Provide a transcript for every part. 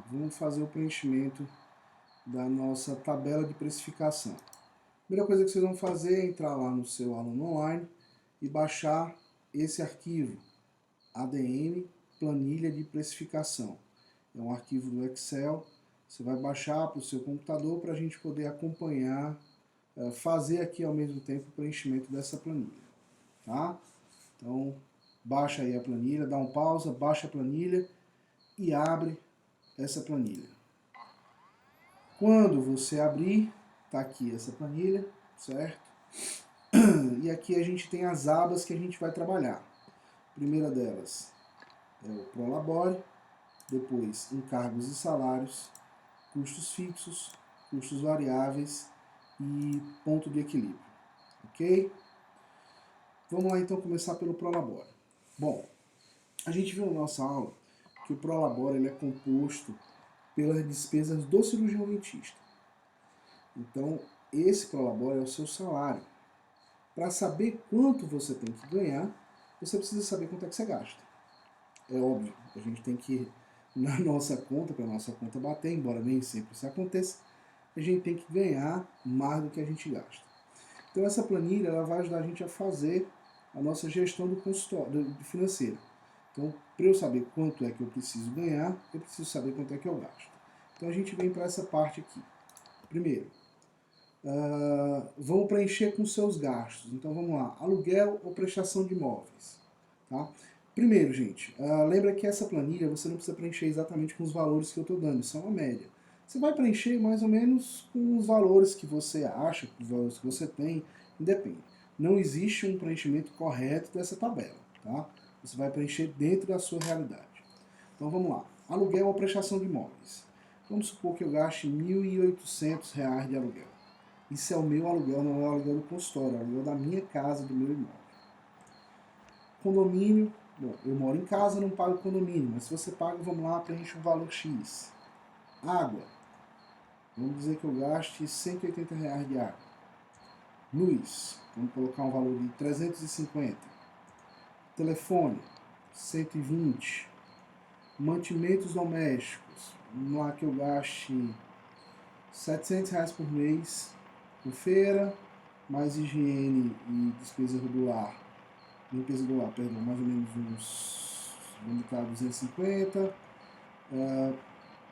vamos fazer o preenchimento da nossa tabela de precificação. A primeira coisa que vocês vão fazer é entrar lá no seu aluno online e baixar esse arquivo, ADM Planilha de Precificação. É um arquivo do Excel, você vai baixar para o seu computador para a gente poder acompanhar, fazer aqui ao mesmo tempo o preenchimento dessa planilha. Tá? Então, baixa aí a planilha, dá um pausa, baixa a planilha e abre essa planilha. Quando você abrir, tá aqui essa planilha, certo? E aqui a gente tem as abas que a gente vai trabalhar. A primeira delas é o Prolabore, depois encargos e salários, custos fixos, custos variáveis e ponto de equilíbrio, ok? Vamos lá então começar pelo Prolabore. Bom, a gente viu na nossa aula que o Prolabore ele é composto pelas despesas do cirurgião dentista. Então, esse Prolabore é o seu salário. Para saber quanto você tem que ganhar, você precisa saber quanto é que você gasta. É óbvio, a gente tem que, na nossa conta, para a nossa conta bater, embora nem sempre isso aconteça, a gente tem que ganhar mais do que a gente gasta. Então essa planilha ela vai ajudar a gente a fazer a nossa gestão do consultório, financeira. Então, para eu saber quanto é que eu preciso ganhar, eu preciso saber quanto é que eu gasto. Então a gente vem para essa parte aqui. Primeiro, vamos preencher com seus gastos. Então vamos lá, aluguel ou prestação de imóveis. Tá? Primeiro, gente, lembra que essa planilha você não precisa preencher exatamente com os valores que eu estou dando, isso é uma média. Você vai preencher mais ou menos com os valores que você acha, com os valores que você tem, independe. Não existe um preenchimento correto dessa tabela, tá? Você vai preencher dentro da sua realidade. Então vamos lá, aluguel ou prestação de imóveis. Vamos supor que eu gaste R$ 1.800 de aluguel. Isso é o meu aluguel, não é o aluguel do consultório, é o aluguel da minha casa, do meu imóvel. Condomínio, bom, eu moro em casa, não pago condomínio, mas se você paga, vamos lá, preenche um valor X. Água, vamos dizer que eu gaste R$ 180 de água. Luz, vamos colocar um valor de 350. Telefone, 120. Mantimentos domésticos, vamos lá que eu gaste R$ 700 por mês com feira, mais higiene e despesa regular, limpeza regular, perdão, mais ou menos uns, vamos botar 250. Eu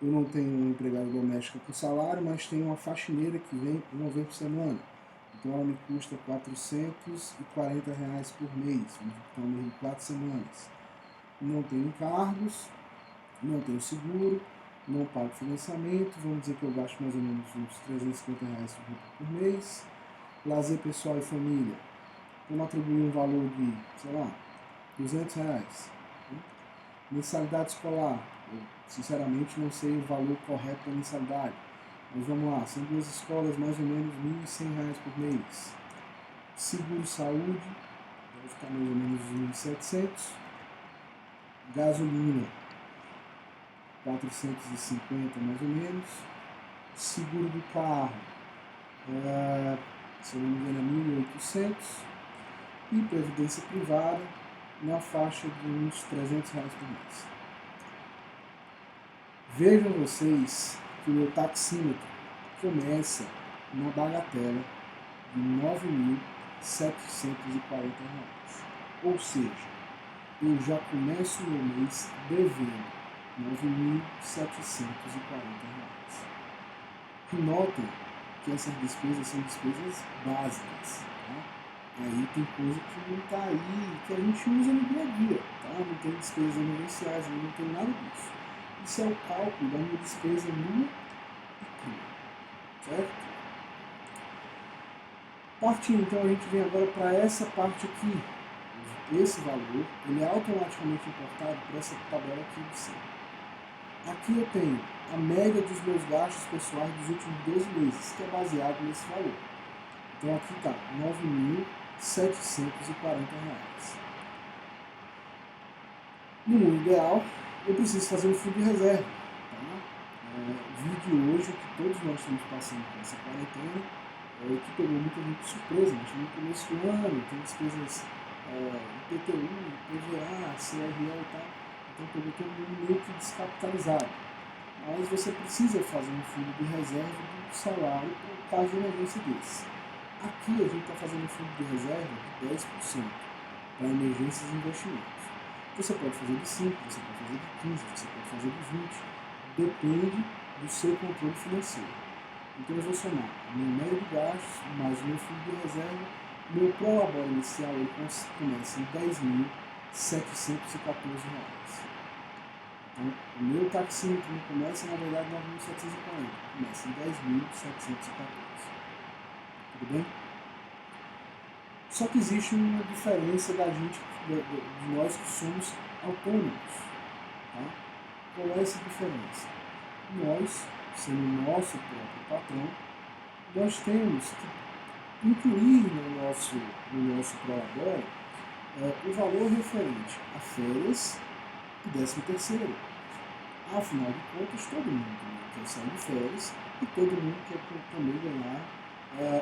não tenho uma empregada doméstica com salário, mas tenho uma faxineira que vem uma vez por semana. Então ela me custa R$ 440 por mês, então um mês de 4 semanas. Não tenho encargos, não tenho seguro, não pago financiamento, vamos dizer que eu gasto mais ou menos uns R$ 350 por mês. Lazer pessoal e família, vamos atribuir um valor de, sei lá, R$ 200. Mensalidade escolar, eu sinceramente não sei o valor correto da mensalidade, mas vamos lá, são duas escolas, mais ou menos R$ 1.100 por mês. Seguro saúde, vai ficar mais ou menos R$ 1.700. Gasolina, 450 mais ou menos. Seguro do carro, se eu não me engano, é 1.800. E previdência privada, na faixa de uns R$ 300 por mês. Vejam vocês que o meu taxímetro começa na bagatela de R$ 9.740. Ou seja, eu já começo o meu mês devendo R$ 9.740. E notem que essas despesas são despesas básicas. Tá? Aí tem coisa que não está aí, que a gente usa no dia a dia. Tá? Não tem despesas emergenciais, não tem nada disso. Isso é o cálculo da minha despesa nua e crua. Certo? Partindo, então a gente vem agora para essa parte aqui. Esse valor, ele é automaticamente importado para essa tabela aqui de cima. Aqui eu tenho a média dos meus gastos pessoais dos últimos 12 meses, que é baseado nesse valor. Então aqui está R$ 9.740. No mundo ideal, eu preciso fazer um fundo de reserva. Tá? O vídeo hoje, que todos nós estamos passando por essa quarentena, que pegou muita gente de surpresa. Nós estamos no começo do ano, tem despesas IPTU, PVA, CRE e tal. Então pegou todo mundo meio que descapitalizado. Mas mas você precisa fazer um fundo de reserva do salário por caso de emergência desse. Aqui a gente está fazendo um fundo de reserva de 10% para emergências e investimentos. Você pode fazer de 5%, você pode fazer de 15%, você pode fazer de 20%, depende do seu controle financeiro. Então eu vou somar o meu médio de gastos mais o meu fundo de reserva. O meu prolabore inicial ele começa em R$ 10.714. Então, o meu taxímetro começa, na verdade, em 9.740. Começa em 10.714. Tudo bem? Só que existe uma diferença da gente, de nós que somos autônomos. Tá? Qual é essa diferença? Nós, sendo o nosso próprio patrão, nós temos que incluir no nosso prolabore o valor referente a férias e 13º. Afinal de contas, todo mundo quer sair de férias e todo mundo quer também ganhar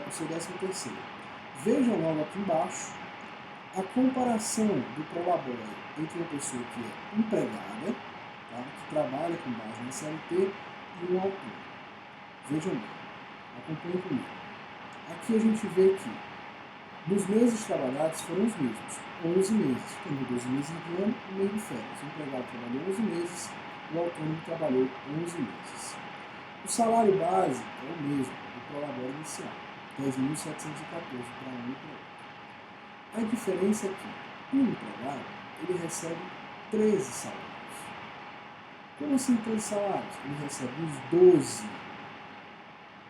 o seu 13º. Vejam logo aqui embaixo a comparação do prolabore entre uma pessoa que é empregada, tá, que trabalha com base na CLT, e um autônomo. Vejam bem, acompanhem comigo. Aqui a gente vê que nos meses trabalhados foram os mesmos, 11 meses. Temos 12 meses de ano e meio de férias. O empregado trabalhou 11 meses, o autônomo trabalhou 11 meses. O salário base é o mesmo do prolabore inicial, 10.714 para um e para outro. A diferença é que o empregado ele recebe 13 salários. Como assim 13 salários? Ele recebe os 12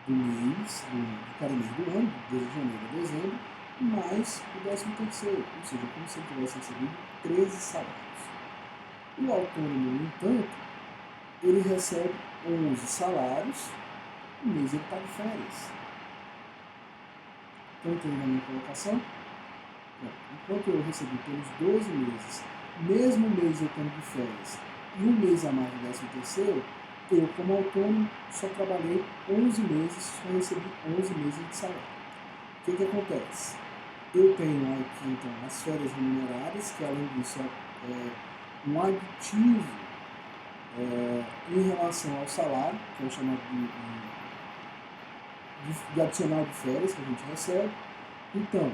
do mês, de cada mês do ano, desde janeiro a dezembro, mais o 13º, ou seja, como se ele tivesse recebido 13 salários. O autônomo, no entanto, ele recebe 11 salários, o mês ele está de férias. Estão entendendo a minha colocação? Enquanto eu recebi pelos 12 meses, mesmo mês eu estando de férias, e um mês a mais do 13º, eu, como autônomo, só trabalhei 11 meses, só recebi 11 meses de salário. O que acontece? Eu tenho aqui, então, as férias remuneradas, que além disso é um aditivo em relação ao salário, que é o chamado de adicional de férias que a gente recebe. Então,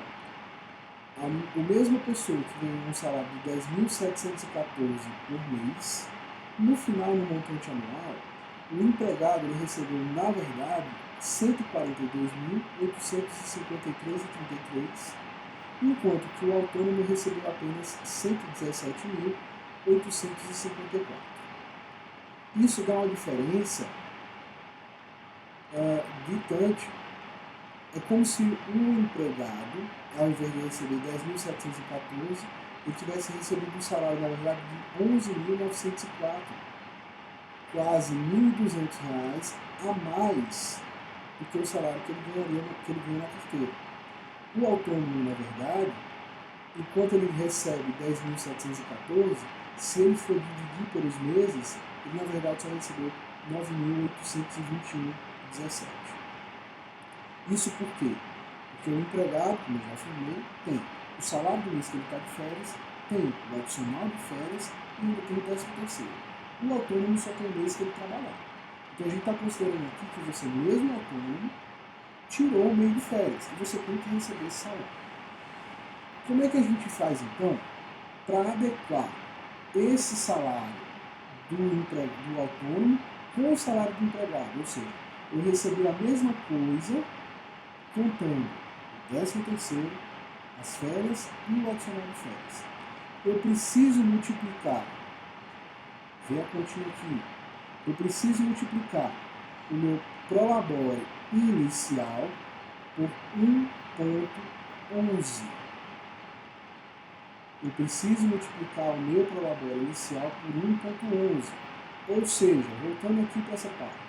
a mesma pessoa que ganha um salário de 10.714 por mês, no final, no montante anual, o empregado ele recebeu, na verdade, 142.853,33, enquanto que o autônomo recebeu apenas 117.854. Isso dá uma diferença gritante. É como se um empregado, ao invés de receber 10.714, ele tivesse recebido um salário, na verdade, de 11.904, quase R$1.200 a mais do que o salário que ele ganha na carteira. O autônomo, na verdade, enquanto ele recebe 10.714, se ele for dividir pelos meses, ele, na verdade, só recebeu 9.821,17. Isso por quê? Porque o empregado, como eu já afirmei, tem o salário do mês que ele está de férias, tem o adicional de férias e ainda tem o 13º. O autônomo só tem o mês que ele trabalhar. Então a gente está considerando aqui que você, mesmo autônomo, tirou o mês de férias e você tem que receber esse salário. Como é que a gente faz, então, para adequar esse salário do autônomo com o salário do empregado? Ou seja, eu recebi a mesma coisa contando o 13º, as férias e o adicional de férias. Eu preciso multiplicar, vê a continha aqui, eu preciso multiplicar o meu prolabore inicial por 1,11. Eu preciso multiplicar o meu prolabore inicial por 1,11. Ou seja, voltando aqui para essa parte,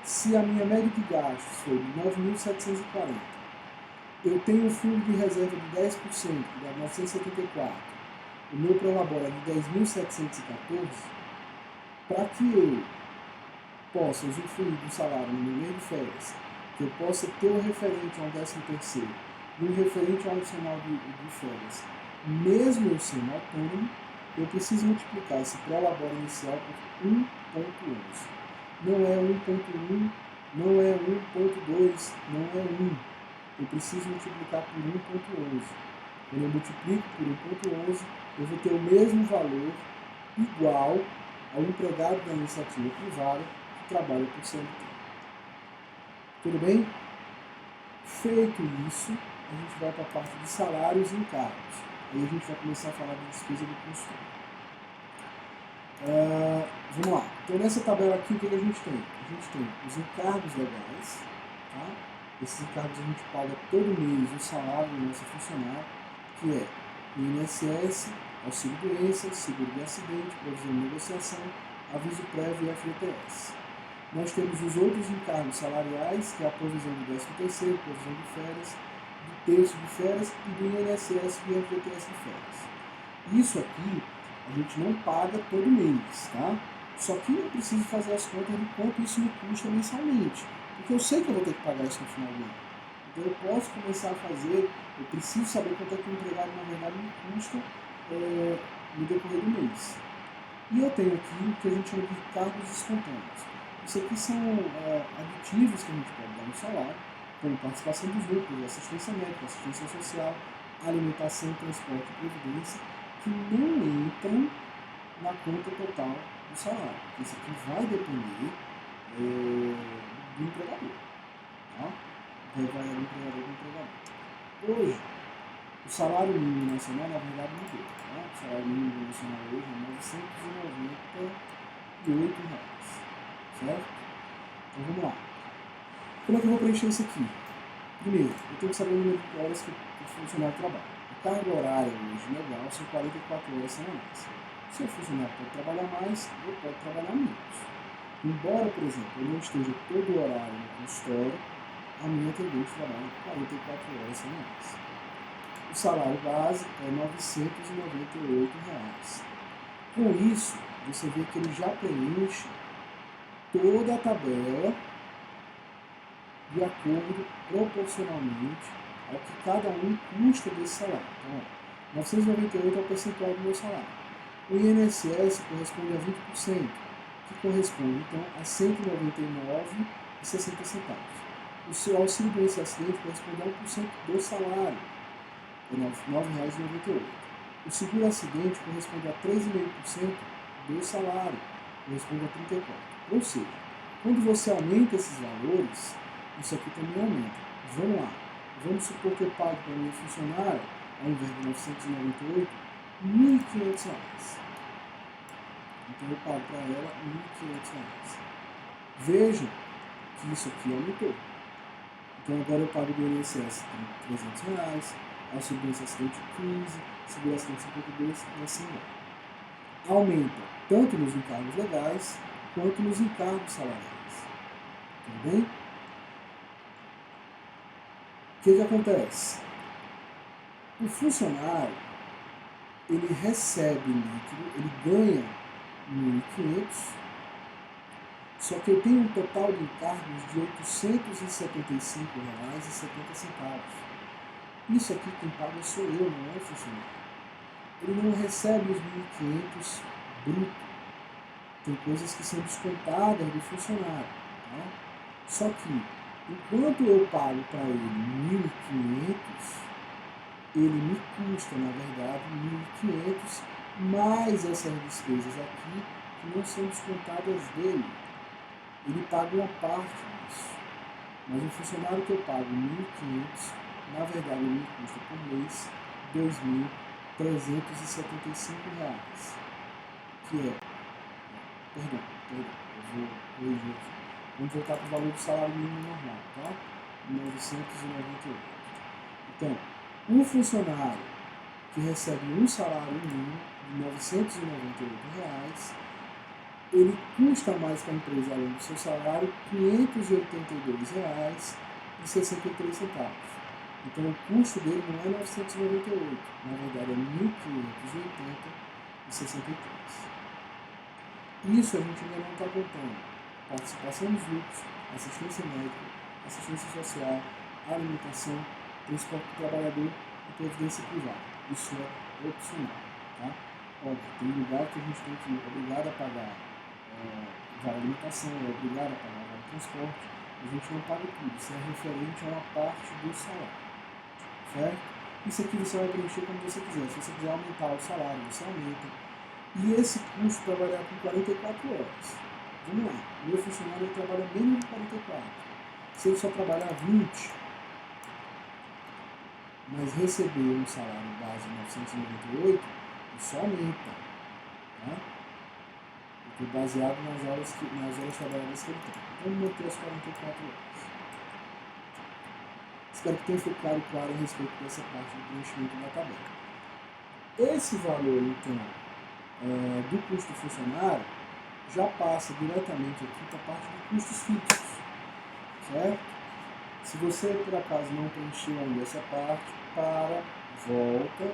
se a minha média de gastos foi de 9.740, eu tenho um fundo de reserva de 10%, que dá 974, o meu prolabore é de 10.714, para que eu possa usufruir do salário no meu mês de férias, que eu possa ter o referente ao 13º e o referente ao adicional de férias, mesmo eu sendo autônomo, eu preciso multiplicar esse prolabore inicial por 1,11. não é 1.1, não é 1.2, não é 1. Eu preciso multiplicar por 1.11. Quando eu multiplico por 1.11, eu vou ter o mesmo valor igual ao empregado da iniciativa privada que trabalha por CLT. Tudo bem? Feito isso, a gente vai para a parte de salários e encargos. Aí a gente vai começar a falar da despesa do consultor. Vamos lá. Então, nessa tabela aqui, o que a gente tem? A gente tem os encargos legais. Tá? Esses encargos a gente paga todo mês o salário do nosso funcionário, que é o INSS, auxílio-doença, seguro de acidente, provisão de negociação, aviso prévio e FGTS. Nós temos os outros encargos salariais, que é a provisão do 13º, provisão de férias, do terço de férias e do INSS e do FGTS de férias. Isso aqui a gente não paga todo mês, tá? Só que eu preciso fazer as contas de quanto isso me custa mensalmente, porque eu sei que eu vou ter que pagar isso no final do ano. Então eu posso começar a fazer, eu preciso saber quanto é que o empregado na verdade me custa no decorrer do mês. E eu tenho aqui o que a gente chama de cargos espontâneos. Isso aqui são aditivos que a gente pode dar no salário, como participação dos lucros, assistência médica, assistência social, alimentação, transporte e previdência, que não entram na conta total do salário. Isso aqui vai depender do empregador. Tá? Vai variar do empregador do empregador. Hoje, o salário mínimo nacional, na verdade, mudou. Tá? O salário mínimo nacional hoje é R$ 998. Certo? Então vamos lá. Como é que eu vou preencher isso aqui? Primeiro, eu tenho que saber o número de horas que o funcionário trabalha. A carga horária hoje legal são 44 horas semanais. Se o funcionário pode trabalhar mais, eu posso trabalhar menos. Embora, por exemplo, eu não esteja todo o horário no consultório, a minha atendente trabalha 44 horas semanais. O salário base é R$ 998. Com isso, você vê que ele já preenche toda a tabela de acordo proporcionalmente ao que cada um custa desse salário. Então, 998 é o percentual do meu salário. O INSS corresponde a 20%, que corresponde então a R$ 199,60. O seu auxílio-doença acidente corresponde a 1% do salário, é R$ 9,98. O seguro-acidente corresponde a 3,5% do salário, corresponde a 34. Ou seja, quando você aumenta esses valores, isso aqui também aumenta. Vamos lá. Vamos supor que eu pago para a minha funcionária, ao invés de 998, R$ 1.500. Então eu pago para ela R$ 1.500. Vejam que isso aqui aumentou. Então agora eu pago do INSS R$ 300, auxílio-doença acidente 15, seguro-acidente 52 e assim vai. Aumenta tanto nos encargos legais quanto nos encargos salariais. Tudo bem? O que acontece? O funcionário, ele recebe líquido, ele ganha 1.500, só que eu tenho um total de encargos de R$ 875,70. Isso aqui quem paga sou eu, não é o funcionário. Ele não recebe os 1.500 bruto. Tem coisas que são descontadas do funcionário. Tá? Só que, enquanto eu pago para ele 1.500, ele me custa, na verdade, 1.500 mais essas despesas aqui que não são descontadas dele. Ele paga uma parte disso. Mas o funcionário que eu pago 1.500, na verdade, ele me custa por mês R$ 2.375. Que é... Perdão, eu vou corrigir aqui. Vamos voltar para o valor do salário mínimo normal, tá? 998. Então, um funcionário que recebe um salário mínimo de R$ 998, ele custa mais para a empresa, além do seu salário, R$ 582,63. Então, o custo dele não é 998, na verdade é 1.580,63. Isso a gente ainda não está contando. Participação dos lucros, assistência médica, assistência social, alimentação, transporte do trabalhador e previdência privada. Isso é opcional. Tá? Óbvio, tem lugar que a gente tem que ir obrigado a pagar o vale alimentação, é obrigado a pagar vale transporte, a gente não paga tudo, isso é referente a uma parte do salário, certo? Isso aqui você vai preencher como você quiser, se você quiser aumentar o salário, você aumenta. E esse custo trabalhar com 44 horas. Vamos lá, o meu funcionário ele trabalha menos de 44. Se ele só trabalhar 20, mas receber um salário base de 998, isso aumenta. Tá? Eu estou baseado nas horas trabalhadas que ele tem. Vamos manter as 44 horas. Espero que tenha ficado claro a respeito dessa parte do preenchimento da tabela. Esse valor, então, do custo funcionário, já passa diretamente aqui para a parte de custos fixos, certo? Se você, por acaso, não preencheu ainda essa parte, volta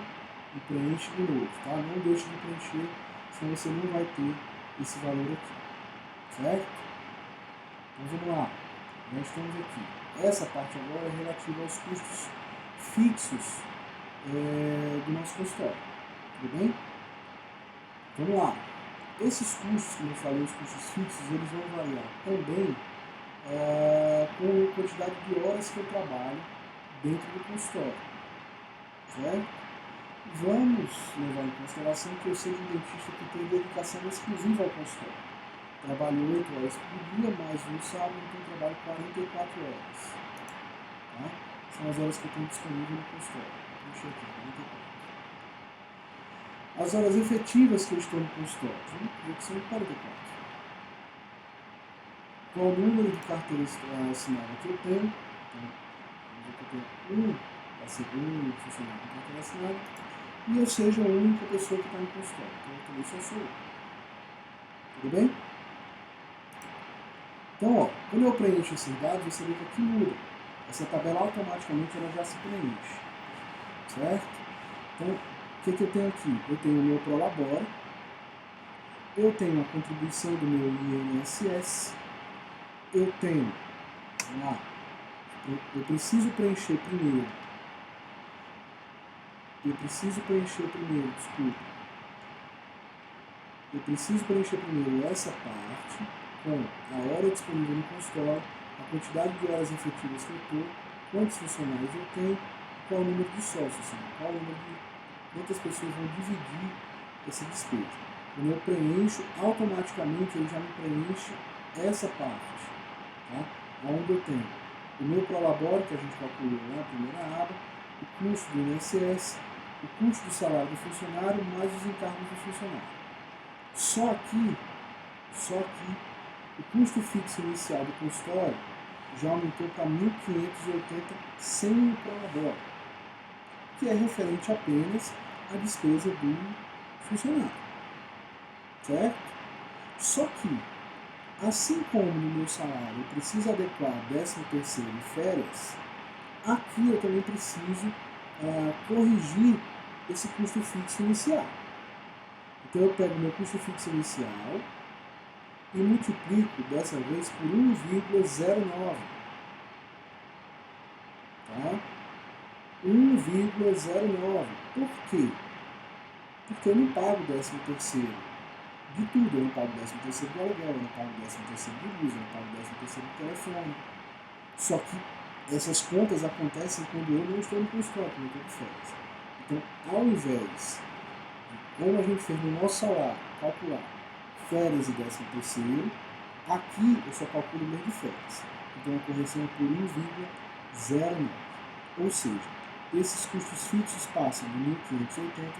e preenche de novo, tá? Não deixe de preencher, senão você não vai ter esse valor aqui, certo? Então vamos lá, nós temos aqui, essa parte agora é relativa aos custos fixos do nosso consultório, tudo bem? Vamos lá, esses custos, como eu falei, os custos fixos, eles vão variar também com a quantidade de horas que eu trabalho dentro do consultório, certo? Vamos levar em consideração que eu seja um dentista que tem dedicação exclusiva ao consultório. Trabalho 8 horas por dia, mais no sábado, então trabalho 44 horas. Tá? São as horas que eu tenho disponível no consultório. Deixa aqui, 44. As horas efetivas que eu estou no consultório, vamos dizer que são 44. Qual o número de carteiras assinada que eu tenho? Então, eu tenho vai ser um funcionário com carteira assinada, e eu seja a única pessoa que está no consultório. Então, eu também só sou eu. Tudo bem? Então, ó, quando eu preencho esses dados, você vê que aqui muda. Essa tabela automaticamente ela já se preenche. Certo? Então, o que eu tenho aqui? Eu tenho o meu prolabore, eu tenho a contribuição do meu INSS, eu tenho, vamos lá, eu preciso preencher primeiro, essa parte com a hora disponível no consultório, a quantidade de horas efetivas que eu estou, quantos funcionários eu tenho, qual o número de sócios, quantas pessoas vão dividir essa despesa. Quando eu preencho, automaticamente ele já me preenche essa parte, tá? Onde eu tenho o meu prolabore, que a gente calculou na primeira aba, o custo do INSS, o custo do salário do funcionário, mais os encargos do funcionário. Só aqui, o custo fixo inicial do consultório já aumentou para 1.580 sem o prolabore, que é referente apenas à despesa do funcionário, certo? Só que, assim como no meu salário eu preciso adequar 13º e férias, aqui eu também preciso corrigir esse custo fixo inicial. Então eu pego meu custo fixo inicial e multiplico dessa vez por 1,09. Tá? 1,09. Por quê? Porque eu não pago 13º de tudo. Eu não pago 13º do aluguel, eu não pago 13º de luz, eu não pago 13º do telefone. Só que essas contas acontecem quando eu não estou no consultório, quando eu estou de férias. Então, ao invés de, como a gente fez no nosso salário, calcular férias e 13º, aqui eu só calculo o mês de férias. Então, a correção é por 1,09. Ou seja, esses custos fixos passam de 1.580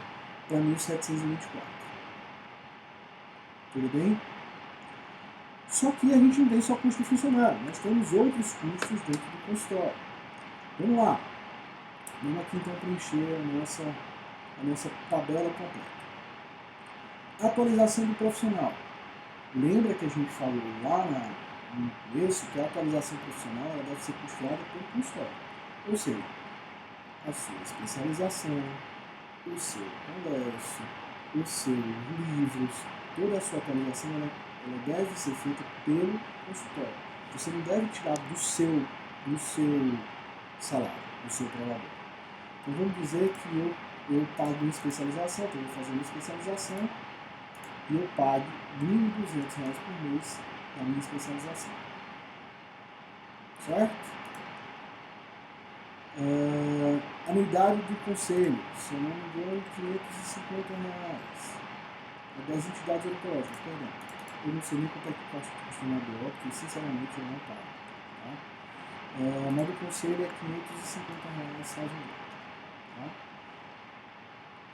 para 1.724. Tudo bem? Só que a gente não tem só custo funcionário, nós temos outros custos dentro do consultório. Vamos lá. Vamos aqui então preencher a nossa tabela completa. Atualização do profissional. Lembra que a gente falou lá no começo que a atualização profissional ela deve ser custeada pelo consultório. Ou seja, a sua especialização, o seu congresso, os seus livros, toda a sua atualização ela deve ser feita pelo consultório. Você não deve tirar do seu salário, do seu prolabore. Então vamos dizer que eu pago uma especialização, então eu vou fazer uma especialização e eu pago R$ 1.200 por mês da minha especialização. Certo? Anuidade do conselho, se eu não me engano, R$550. É das entidades ecológicas, perdão. Eu não sei nem quanto é que custa uma BO, porque sinceramente eu não pago. Tá? Mas do conselho é R$550 salvo engano. Tá?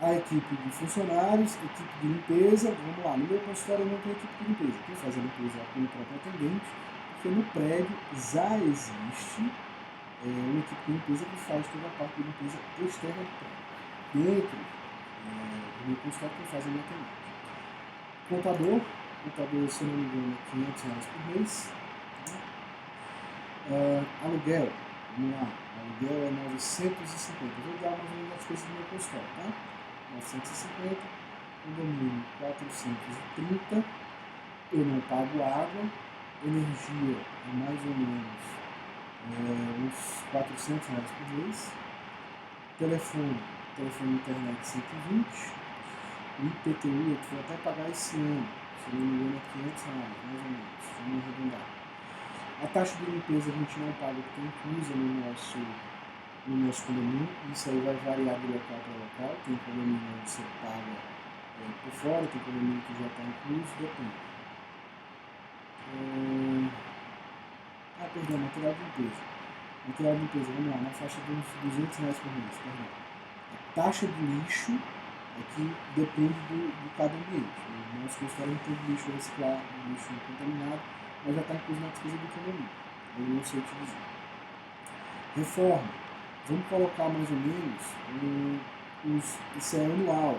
A equipe de funcionários, equipe de limpeza, vamos lá, no meu consultório eu não tenho equipe de limpeza. Quem faz a limpeza é o próprio atendente, porque no prédio já existe uma equipe de limpeza que faz toda a parte de limpeza externa do prédio. Dentro do meu consultório, quem faz é o meu atendente. Contador, se não me engano, é R$500 por mês. Tá? Aluguel, vamos lá, aluguel é 950. Vou dar mais ou menos as coisas do meu consultório, tá? 950, condomínio 430, eu não pago água, energia é mais ou menos uns R$400 por mês, telefone internet 120, o IPTU eu vou até pagar esse ano, se não me engano é R$500, mais ou menos, vamos arredondar. A taxa de limpeza a gente não paga porque é inclusa no nosso condomínio, isso aí vai variar de local para local, tem condomínio onde você paga por fora, tem condomínio que já está incluso, depende. Perdão, material de limpeza. Material de limpeza, vamos lá, na faixa de uns R$200 por mês, perdão. A taxa de lixo aqui depende de cada ambiente. O nosso consultório não tem lixo reciclado, lixo contaminado, mas já está incluso na despesa do condomínio. Eu não sei te dizer. Reforma. Vamos colocar mais ou menos, isso é anual.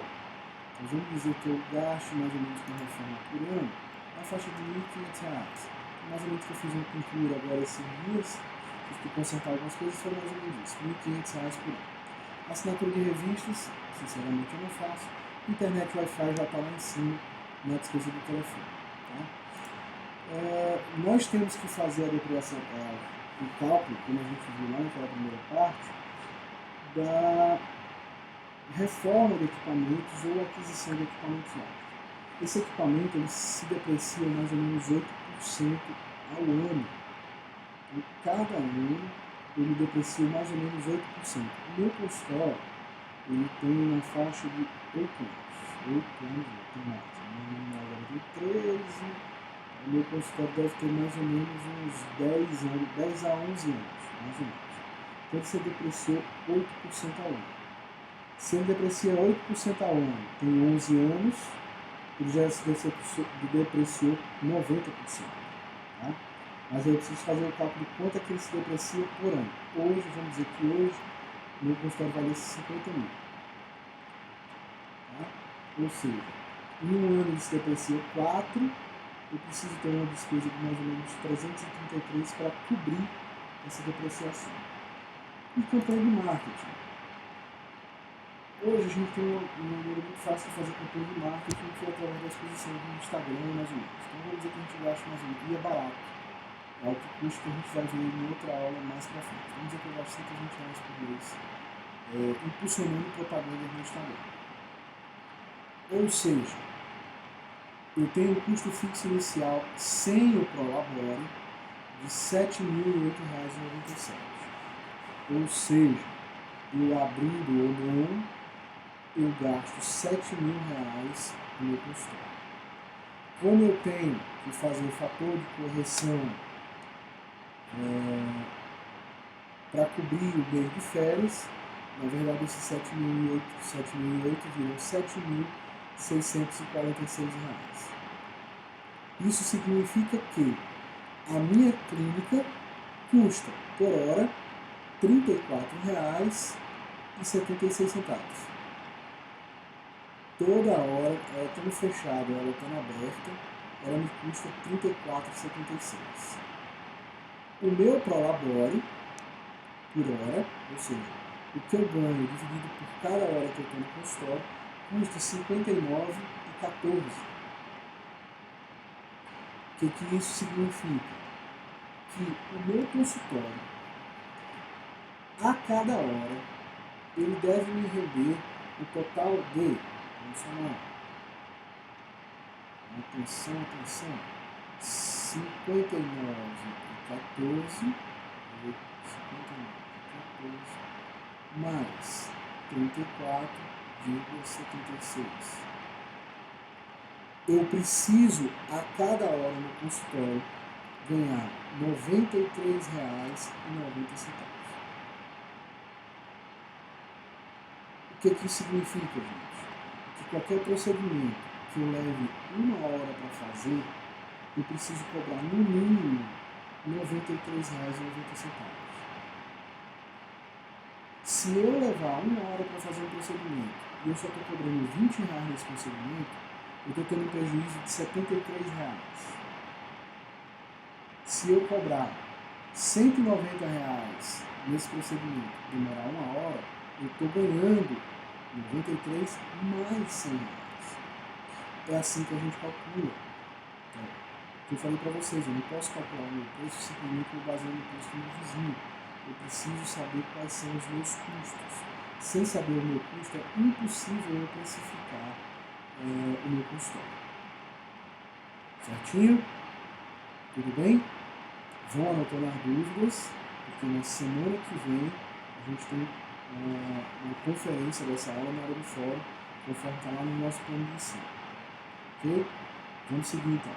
Então vamos dizer que eu gasto mais ou menos com reforma por ano, na faixa de R$1.500. Mais ou menos que eu fiz uma pintura agora esses dias, tive que consertar algumas coisas, foi mais ou menos isso, R$1.500 por ano. Assinatura de revistas, sinceramente eu não faço. Internet Wi-Fi já está lá em cima, na despesa do telefone. Tá? Nós temos que fazer a depreciação, o cálculo, como a gente viu lá naquela primeira parte, da reforma de equipamentos ou aquisição de equipamentos novos. Esse equipamento ele se deprecia mais ou menos 8% ao ano. Então, cada ano ele deprecia mais ou menos 8%. O meu consultório ele tem uma faixa de 8 anos. 8 anos, tem mais. Agora tem 13. O meu consultório deve ter mais ou menos uns 10 a 11 anos, mais ou menos. Então ele se depreciou 8% ao ano. Se ele deprecia 8% ao ano, tem 11 anos, ele já se depreciou 90%. Tá? Mas eu preciso fazer o cálculo de quanto é que ele se deprecia por ano. Hoje, vamos dizer que hoje, o meu consultório vale 50 mil. Tá? Ou seja, em um ano ele se deprecia 4, eu preciso ter uma despesa de mais ou menos 333 para cobrir essa depreciação. E campanha de marketing. Hoje a gente tem uma maneira muito fácil de fazer campanha de marketing que é através da exposição do Instagram, mais ou menos. Então vamos dizer que a gente gasta mais ou menos, e é barato. É alto custo que a gente vai ver em outra aula mais pra frente. Vamos dizer que eu gasto R$120 por mês impulsionando propaganda no Instagram. Ou seja, eu tenho um custo fixo inicial sem o Prolabore de R$7.008,97. Ou seja, eu abrindo ou não, eu gasto R$7.000 no meu consultório. Como eu tenho que fazer o fator de correção para cobrir o mês de férias, na verdade esses R$7.008 viram R$7.646. Isso significa que a minha clínica custa por hora R$34,76. Toda hora, ela estando fechada, ela estando aberta, ela me custa R$34,76. O meu Prolabore, por hora, ou seja, o que eu ganho dividido por cada hora que eu estou no consultório, custa R$59,14. O que isso significa? Que o meu consultório, a cada hora, ele deve me render o total de, vamos chamar, atenção, 59,14 mais 34,76. Eu preciso, a cada hora no consultório, ganhar R$ 93,90. O que isso significa, gente? Que qualquer procedimento que eu leve 1 hora para fazer, eu preciso cobrar no mínimo R$ 93,90. Se eu levar 1 hora para fazer um procedimento e eu só estou cobrando R$ 20 nesse procedimento, eu estou tendo um prejuízo de R$ 73. Se eu cobrar R$ 190 nesse procedimento e demorar 1 hora, eu estou ganhando 93 mais 100 reais. É assim que a gente calcula. Então, eu falei para vocês, eu não posso calcular o meu preço simplesmente baseado no preço do meu vizinho. Eu preciso saber quais são os meus custos. Sem saber o meu custo, é impossível eu precificar o meu consultório. Certinho? Tudo bem? Vão anotando as dúvidas, porque na semana que vem a gente tem uma conferência dessa aula na área do fórum, conforme está lá no nosso plano de ensino. Ok? Vamos seguir então.